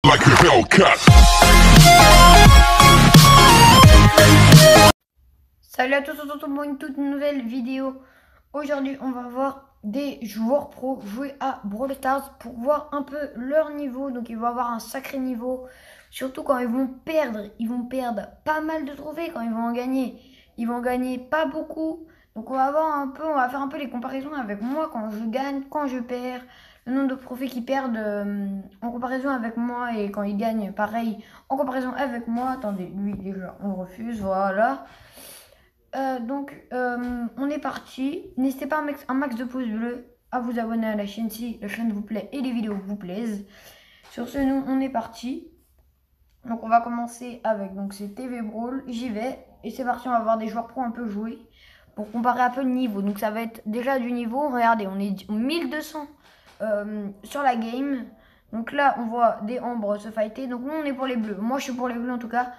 like a Hellcat. Salut à tous, on se retrouve pour une toute nouvelle vidéo. Aujourd'hui, on va voir des joueurs pro jouer à Brawl Stars pour voir un peu leur niveau. Donc, ils vont avoir un sacré niveau. Surtout quand ils vont perdre pas mal de trophées. Quand ils vont en gagner pas beaucoup. Donc, on va faire un peu les comparaisons avec moi quand je gagne, quand je perds. Le nombre de trophées qu'ils perdent en comparaison avec moi et quand ils gagnent, pareil, en comparaison avec moi. Attendez, lui déjà, on refuse, voilà. On est parti. N'hésitez pas à mettre un max de pouces bleus, à vous abonner à la chaîne si la chaîne vous plaît et les vidéos vous plaisent. Sur ce, nous, on est parti. Donc, on va commencer avec, donc c'est TV Brawl. J'y vais. Et c'est parti, on va voir des joueurs pro un peu jouer pour comparer un peu le niveau. Donc, ça va être déjà du niveau. Regardez, on est 1200 sur la game. Donc là, on voit des Ambres se fighter. Donc, nous, on est pour les bleus. Moi, je suis pour les bleus en tout cas,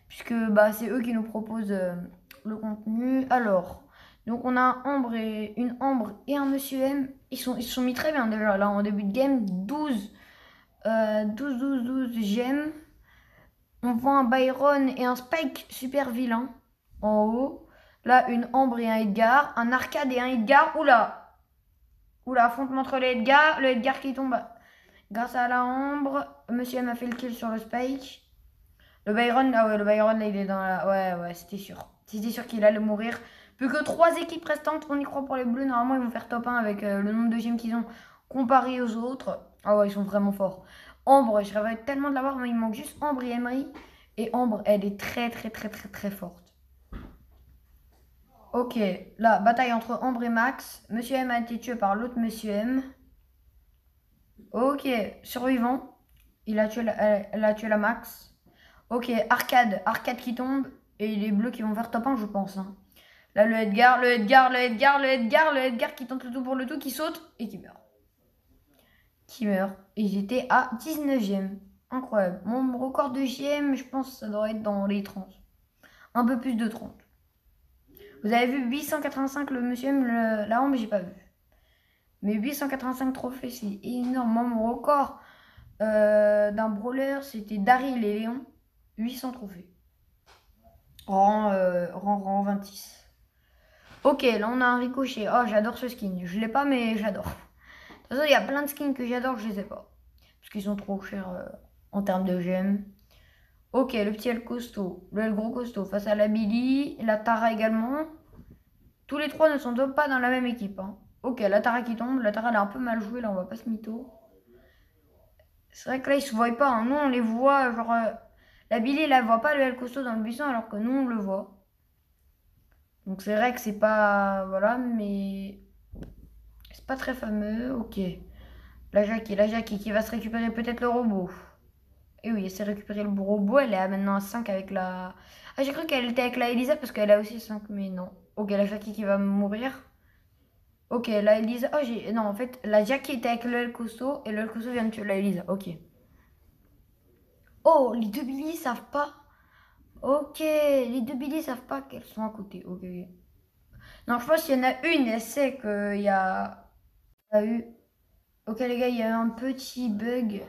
puisque c'est eux qui nous proposent le contenu. Alors, donc on a une Ambre et un Monsieur M. Ils se sont mis très bien déjà là en début de game. 12 gemmes. On voit un Byron et un Spike super vilain en haut. Là, une Ambre et un Edgar. Un Arcade et un Edgar. Oula, affrontement entre les Edgar. Le Edgar qui tombe grâce à la Ambre. Monsieur M a fait le kill sur le Spike. Le Byron, ah ouais, le Byron là il est dans la... Ouais, c'était sûr. C'était sûr qu'il allait mourir. Plus que 3 équipes restantes, on y croit pour les bleus. Normalement, ils vont faire top 1 avec le nombre de gemmes qu'ils ont comparé aux autres. Ah ouais, ils sont vraiment forts. Ambre, je rêverais tellement de l'avoir, mais il manque juste Ambre et Emery. Et Ambre, elle est très forte. Ok, là, bataille entre Ambre et Max. Monsieur M a été tué par l'autre Monsieur M. Ok, survivant. Elle a tué la Max. Ok, Arcade qui tombe. Et les bleus qui vont faire top 1, je pense. Hein. Là, le Edgar qui tente le tout pour le tout, qui saute et qui meurt. Et j'étais à 19ème. Incroyable. Mon record de GM, je pense que ça doit être dans les 30. Un peu plus de 30. Vous avez vu 885 le Monsieur M, la Ambre, j'ai pas vu. Mais 885 trophées, c'est énorme. Moi, mon record d'un brawler, c'était Daryl et Léon. 800 trophées. Rang 26. Ok, là on a un ricochet. Oh, j'adore ce skin. Je l'ai pas, mais j'adore. De toute façon, il y a plein de skins que j'adore, je les ai pas. Parce qu'ils sont trop chers en termes de gemmes. Ok, le petit L costaud. Le L gros costaud face à la Billy. La Tara également. Tous les trois ne sont donc pas dans la même équipe. Hein. Ok, la Tara qui tombe. La Tara, elle a un peu mal joué. Là, on va pas se mytho. C'est vrai que là, ils se voient pas. Hein. Nous, on les voit. Genre, la Billy, elle voit pas le L costaud dans le buisson, alors que nous, on le voit. Donc c'est vrai que c'est pas... Voilà, mais... C'est pas très fameux. Ok. La Jackie qui va se récupérer peut-être le robot. Et oui, elle s'est récupéré le robot. Elle est maintenant à 5 avec la... Ah, j'ai cru qu'elle était avec la Elisa parce qu'elle a aussi 5, mais non. Ok, la Jackie qui va mourir. Ok, la Elisa... Oh, non, en fait, la Jackie était avec le El Costo et le El Costo vient de tuer la Elisa. Ok. Oh, les deux Billy savent pas. Ok, les deux Billy savent pas qu'elles sont à côté. Ok. Non, je pense qu'il y en a une, elle sait qu'il y a eu... Ok les gars, il y a eu un petit bug.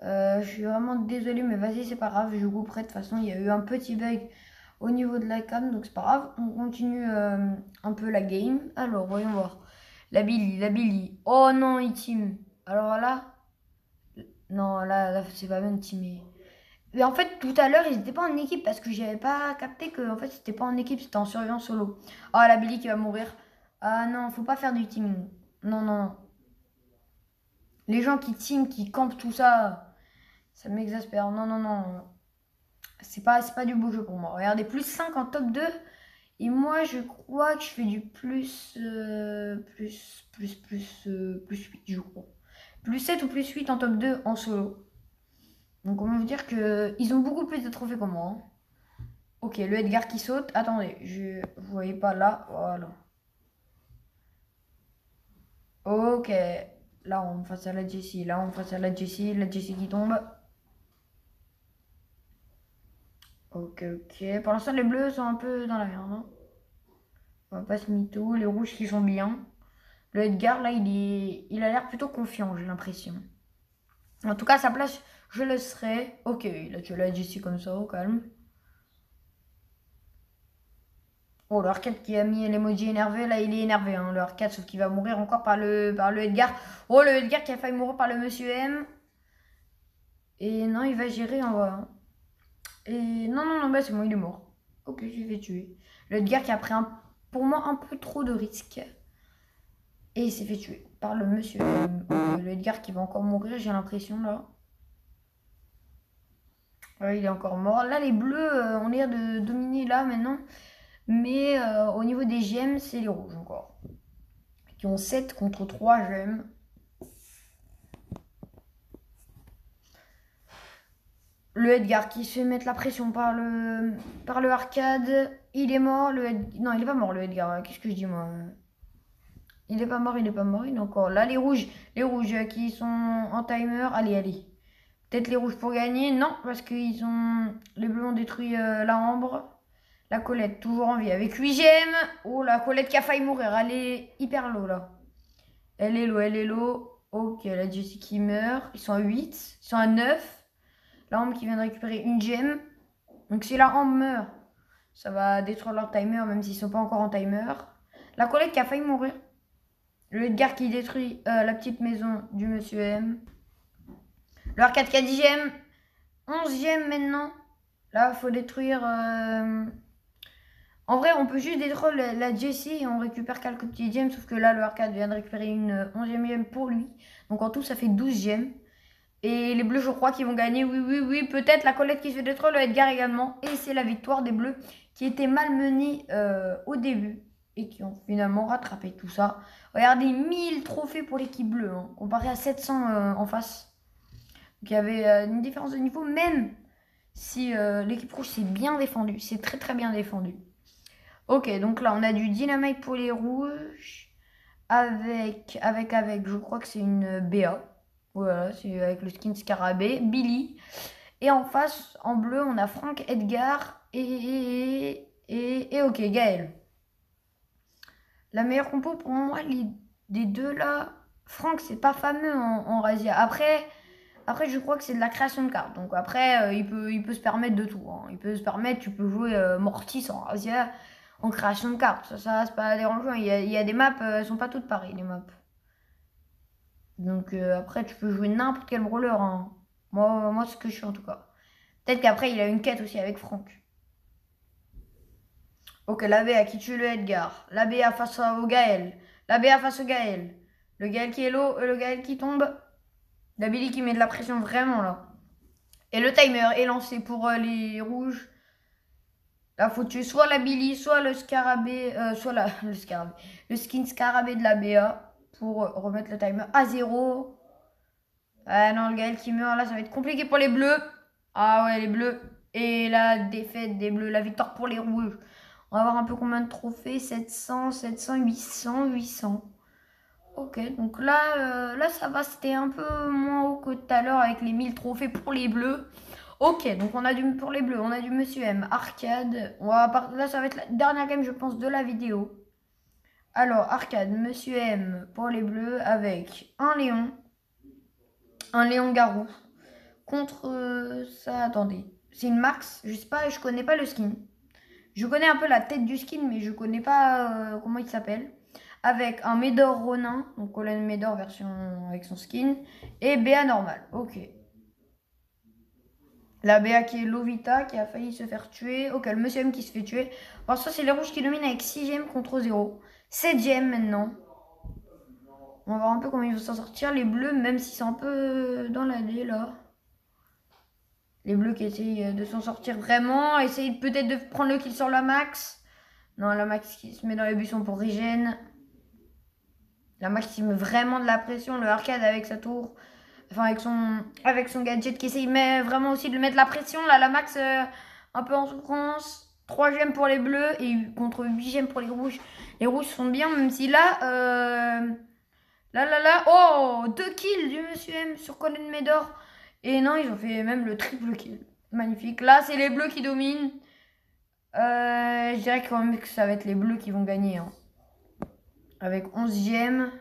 Je suis vraiment désolée, mais vas-y, c'est pas grave, je couperai. De toute façon, il y a eu un petit bug au niveau de la cam, donc c'est pas grave. On continue un peu la game. Alors, voyons voir. La Billy. Oh non, il team. Alors là... Non, là c'est pas bien teamé. Mais en fait, tout à l'heure, ils n'étaient pas en équipe parce que j'avais pas capté que en fait, c'était pas en équipe, c'était en survivant solo. Oh, la Billy qui va mourir. Ah non, faut pas faire du teaming. Non. Les gens qui team, qui campent, tout ça, ça m'exaspère. Non. C'est pas du beau jeu pour moi. Regardez, plus 5 en top 2. Et moi, je crois que je fais du plus 8, je crois. Plus 7 ou plus 8 en top 2 en solo. Donc on va vous dire qu'ils ont beaucoup plus de trophées que moi. Hein. Ok, le Edgar qui saute. Attendez, vous voyez pas là. Voilà. Ok. Là, on face à la Jessie. La Jessie qui tombe. Ok. Pour l'instant, les bleus sont un peu dans la merde. Hein. On va pas se mytho. Les rouges qui sont bien. Le Edgar, là, il a l'air plutôt confiant, j'ai l'impression. En tout cas, sa place, je laisserai. Ok, il a tué la Jessie comme ça, au calme. Oh, le arcade qui a mis l'emoji énervé, là il est énervé, hein, le arcade, sauf qu'il va mourir encore par le Edgar. Oh, le Edgar qui a failli mourir par le Monsieur M. Et non, il va gérer en vrai. Hein. Et non, non, non, bah c'est bon, il est mort. Ok, je vais tuer. Le Edgar qui a pris pour moi un peu trop de risques. Et il s'est fait tuer par le Monsieur M. Le Edgar qui va encore mourir, j'ai l'impression là. Ouais, il est encore mort. Là, les bleus ont l'air de dominer là maintenant. Mais au niveau des gemmes, c'est les rouges encore. Qui ont 7 contre 3 gemmes. Le Edgar qui se fait mettre la pression par le arcade. Il est mort. Non, il est pas mort le Edgar. Qu'est-ce que je dis moi? Il est pas mort, il est pas mort. Il est encore là. Les rouges qui sont en timer. Allez, allez. Peut-être les rouges pour gagner. Non, parce que les bleus ont détruit la ambre. La Colette, toujours en vie avec 8 gemmes. Oh, la Colette qui a failli mourir. Elle est hyper low, là. Elle est low, elle est low. Ok, la Jessie qui meurt. Ils sont à 8. Ils sont à 9. La Ambre qui vient de récupérer une gemme. Donc si la Ambre meurt, ça va détruire leur timer, même s'ils sont pas encore en timer. La Colette qui a failli mourir. Le Edgar qui détruit la petite maison du Monsieur M. Le arcade qui a 10 gemmes. 11 gemmes maintenant. Là, il faut détruire... En vrai, on peut juste détruire la Jessie et on récupère quelques petits gemmes. Sauf que là, le arcade vient de récupérer une 11e gemme pour lui. Donc en tout, ça fait 12 gemmes. Et les bleus, je crois qu'ils vont gagner. Oui, oui, oui. Peut-être la Colette qui se fait détruire, le Edgar également. Et c'est la victoire des bleus qui étaient malmenés au début. Et qui ont finalement rattrapé tout ça. Regardez, 1000 trophées pour l'équipe bleue. Hein, comparé à 700 en face. Donc il y avait une différence de niveau. Même si l'équipe rouge s'est bien défendue. C'est très très bien défendu. Ok, donc là, on a du dynamite pour les rouges. Avec, je crois que c'est une BA. Voilà, c'est avec le skin Scarabée. Billy. Et en face, en bleu, on a Franck, Edgar et ok, Gaël. La meilleure compo pour moi, des deux là. Franck, c'est pas fameux en Razia. Après, je crois que c'est de la création de cartes. Donc après, il peut se permettre de tout. Hein. Il peut se permettre, tu peux jouer Mortis en Razia en création de cartes. Ça c'est pas dérangeant. Il y a des maps, elles sont pas toutes pareilles, les maps. Donc après, tu peux jouer n'importe quel brawler. Hein. Moi, c'est ce que je suis en tout cas. Peut-être qu'après, il a une quête aussi avec Franck. Ok, la BA qui tue le Edgar. La BA face au Gaël. La BA face au Gaël. Le Gaël qui est low, le Gaël qui tombe. La Billy qui met de la pression vraiment là. Et le timer est lancé pour les rouges. Là, faut tuer soit la Billy, soit le scarabée, le scarabée. Le skin scarabée de la BA pour remettre le timer à 0. Ah non, le Gaël qui meurt, là, ça va être compliqué pour les bleus. Ah ouais, les bleus. Et la défaite des bleus, la victoire pour les rouges. On va voir un peu combien de trophées. 700, 700, 800, 800. Ok, donc là, ça va, c'était un peu moins haut que tout à l'heure avec les 1000 trophées pour les bleus. Ok, donc on a pour les bleus, on a du Monsieur M, arcade. Là, ça va être la dernière game, je pense, de la vidéo. Alors, arcade, Monsieur M pour les bleus avec un Léon Garou. Contre ça, attendez, c'est une Max, je sais pas, je connais pas le skin. Je connais un peu la tête du skin, mais je connais pas comment il s'appelle. Avec un Médor Ronin, donc Colin Médor version avec son skin, et BA normal, ok. La BA qui est Lovita, qui a failli se faire tuer. Ok, le Monsieur M qui se fait tuer. Alors ça, c'est les rouges qui dominent avec 6 gemmes contre 0. 7 gemmes maintenant. On va voir un peu comment ils vont s'en sortir. Les bleus, même s'ils sont un peu dans l'allée, là. Les bleus qui essayent de s'en sortir vraiment. Essayent peut-être de prendre le kill sur la Max. Non, la Max qui se met dans les buissons pour regen. La Max qui met vraiment de la pression. Le arcade avec sa tour. Enfin, avec son gadget qui essaye vraiment aussi de mettre la pression. Là, la Max un peu en souffrance. 3 gemmes pour les bleus et contre 8 gemmes pour les rouges. Les rouges sont bien, même si là... Là. Oh, 2 kills du Monsieur M sur Colin Médor. Et non, ils ont fait même le triple kill. Magnifique. Là, c'est les bleus qui dominent. Je dirais quand même que ça va être les bleus qui vont gagner. Hein. Avec 11 gemmes.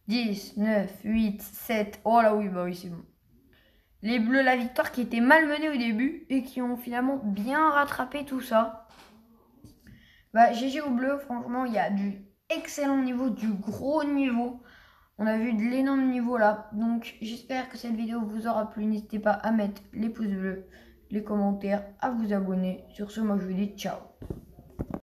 10, 9, 8, 7. Oh là oui, bah oui, c'est bon. Les Bleus la victoire qui étaient malmenés au début et qui ont finalement bien rattrapé tout ça. Bah, GG aux Bleus, franchement, il y a du excellent niveau, du gros niveau. On a vu de l'énorme niveau là. Donc j'espère que cette vidéo vous aura plu. N'hésitez pas à mettre les pouces bleus, les commentaires, à vous abonner. Sur ce, moi je vous dis ciao.